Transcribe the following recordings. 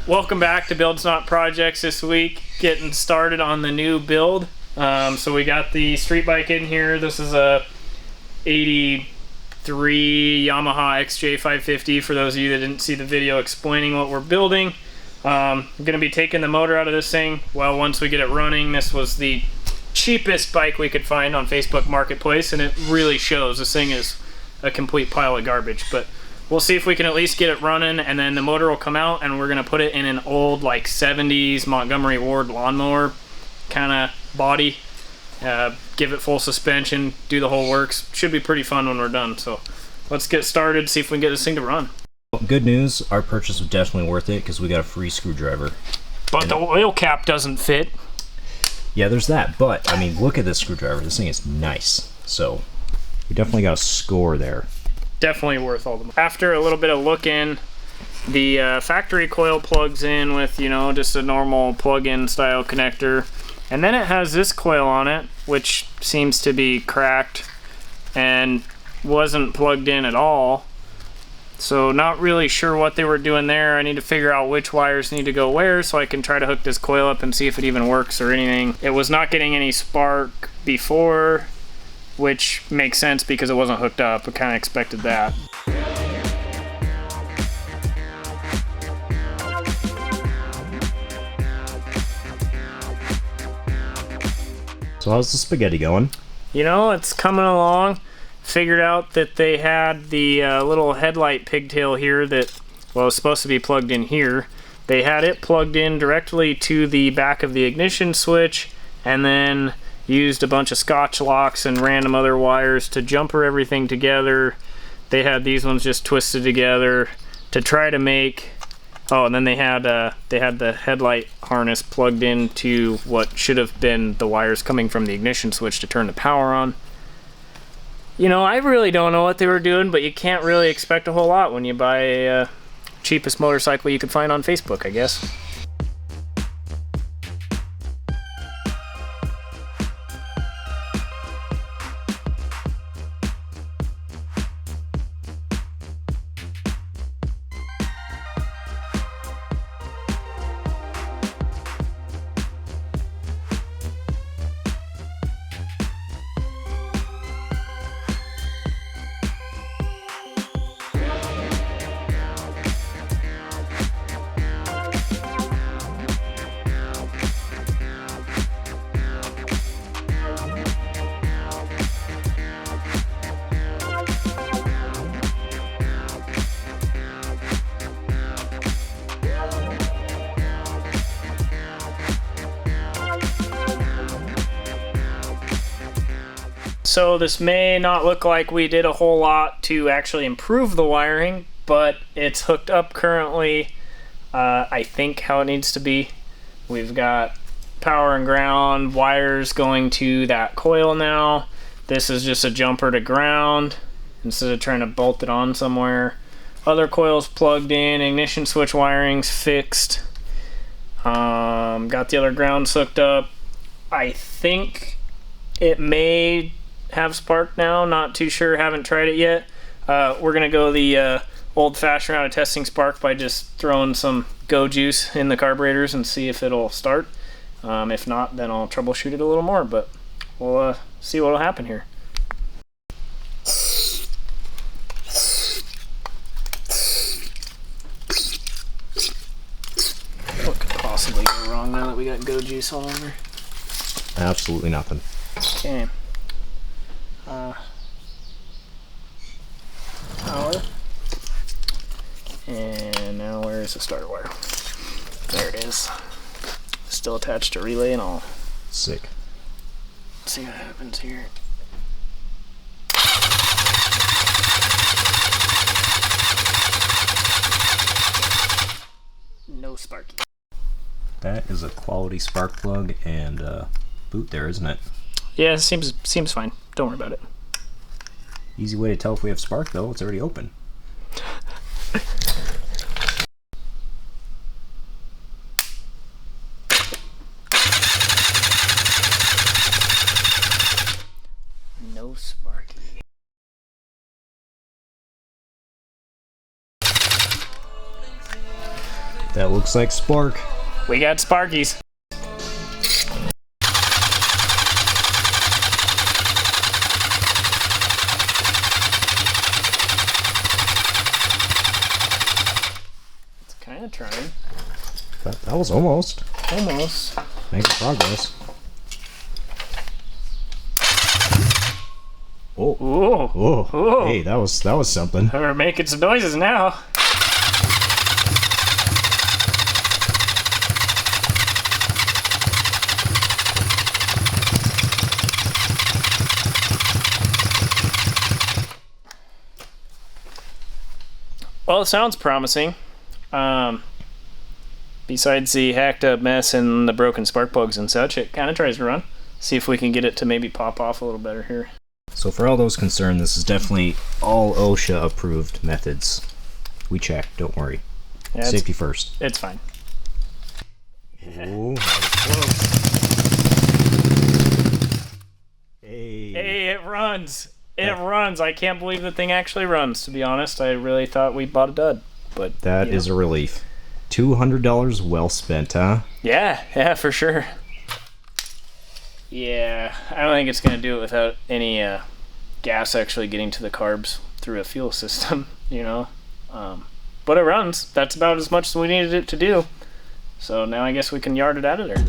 Welcome back to Builds Not Projects this week. Getting started on the new build. So we got the street bike in here. This is a 83 Yamaha XJ550 for those of you that didn't see the video explaining what we're building. I'm going to be taking the motor out of this thing. Well, once we get it running, this was the cheapest bike we could find on Facebook Marketplace, and it really shows. This thing is a complete pile of garbage, but we'll see if we can at least get it running, and then the motor will come out, and we're going to put it in an old, like, 70s Montgomery Ward lawnmower kind of body. Give it full suspension, do the whole works. Should be pretty fun when we're done, so let's get started, see if we can get this thing to run. Good news, our purchase was definitely worth it because we got a free screwdriver. But the oil cap doesn't fit. Yeah, there's that, but, I mean, look at this screwdriver. This thing is nice. So, we definitely got a score there. Definitely worth all the money. After a little bit of looking, the factory coil plugs in with, you know, just a normal plug-in style connector. And then it has this coil on it, which seems to be cracked and wasn't plugged in at all. So not really sure what they were doing there. I need to figure out which wires need to go where so I can try to hook this coil up and see if it even works or anything. It was not getting any spark before, which makes sense because it wasn't hooked up. I kind of expected that. So how's the spaghetti going? You know, it's coming along. Figured out that they had the little headlight pigtail here that, well, was supposed to be plugged in here. They had it plugged in directly to the back of the ignition switch, and then used a bunch of Scotch locks and random other wires to jumper everything together. They had these ones just twisted together to try to make... Oh, and then they had the headlight harness plugged into what should have been the wires coming from the ignition switch to turn the power on. You know, I really don't know what they were doing, but you can't really expect a whole lot when you buy a cheapest motorcycle you could find on Facebook, I guess. So this may not look like we did a whole lot to actually improve the wiring, but it's hooked up currently, I think, how it needs to be. We've got power and ground wires going to that coil now. This is just a jumper to ground instead of trying to bolt it on somewhere. Other coils plugged in, ignition switch wiring's fixed. Got the other grounds hooked up. I think it may have spark now, not too sure, haven't tried it yet. We're gonna go the old-fashioned route of testing spark by just throwing some go juice in the carburetors and see if it'll start. If not, then I'll troubleshoot it a little more, but we'll see what'll happen here. What could possibly go wrong now that we got go juice all over? Absolutely nothing. Okay. Power. And now where's the starter wire? There it is. Still attached to relay and all. Sick. Let's see what happens here. No sparky. That is a quality spark plug and boot there, isn't it? Yeah, it seems fine. Don't worry about it. Easy way to tell if we have spark, though. It's already open. No sparky. That looks like spark. We got sparkies. It's kind of trying. That was almost. Almost. Making progress. Oh. Ooh. Oh. Ooh. Hey, that was something. We're making some noises now. Well, it sounds promising. Besides the hacked up mess and the broken spark plugs and such, it kind of tries to run. See if we can get it to maybe pop off a little better here. So for all those concerned, this is definitely all OSHA approved methods. We checked, don't worry. Yeah, Safety first. It's fine. Ooh, that was close. Hey. Hey, it runs. It runs. I can't believe the thing actually runs, to be honest. I really thought we bought a dud. But That is a relief. $200 well spent, huh? Yeah, for sure. Yeah, I don't think it's going to do it without any gas actually getting to the carbs through a fuel system, you know. But it runs. That's about as much as we needed it to do. So now I guess we can yard it out of there.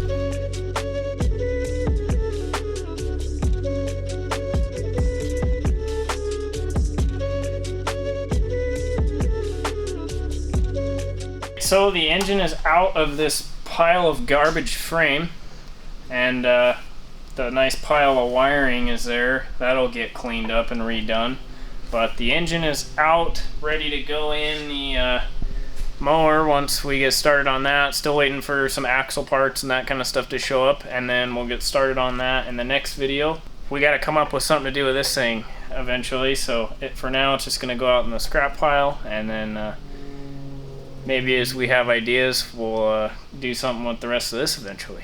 So the engine is out of this pile of garbage frame, and the nice pile of wiring is there. That'll get cleaned up and redone. But the engine is out, ready to go in the mower once we get started on that. Still waiting for some axle parts and that kind of stuff to show up, and then we'll get started on that in the next video. We got to come up with something to do with this thing eventually, so for now it's just going to go out in the scrap pile, and then maybe as we have ideas, we'll do something with the rest of this eventually.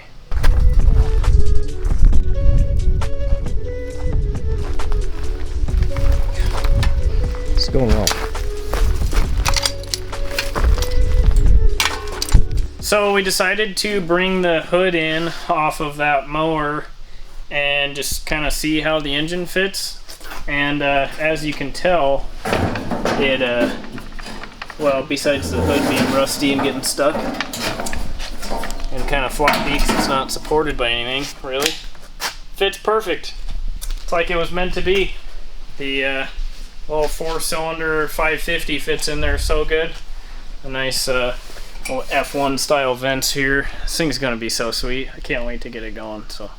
It's going well. So we decided to bring the hood in off of that mower and just kind of see how the engine fits. And as you can tell, it well, besides the hood being rusty and getting stuck and kind of floppy because it's not supported by anything, really, fits perfect. It's like it was meant to be. The little 4-cylinder 550 fits in there so good. A nice little F1 style vents here. This thing's gonna be so sweet. I can't wait to get it going. So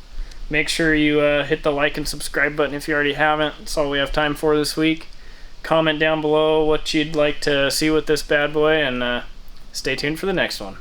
make sure you hit the like and subscribe button if you already haven't. That's all we have time for this week. Comment down below what you'd like to see with this bad boy, and stay tuned for the next one.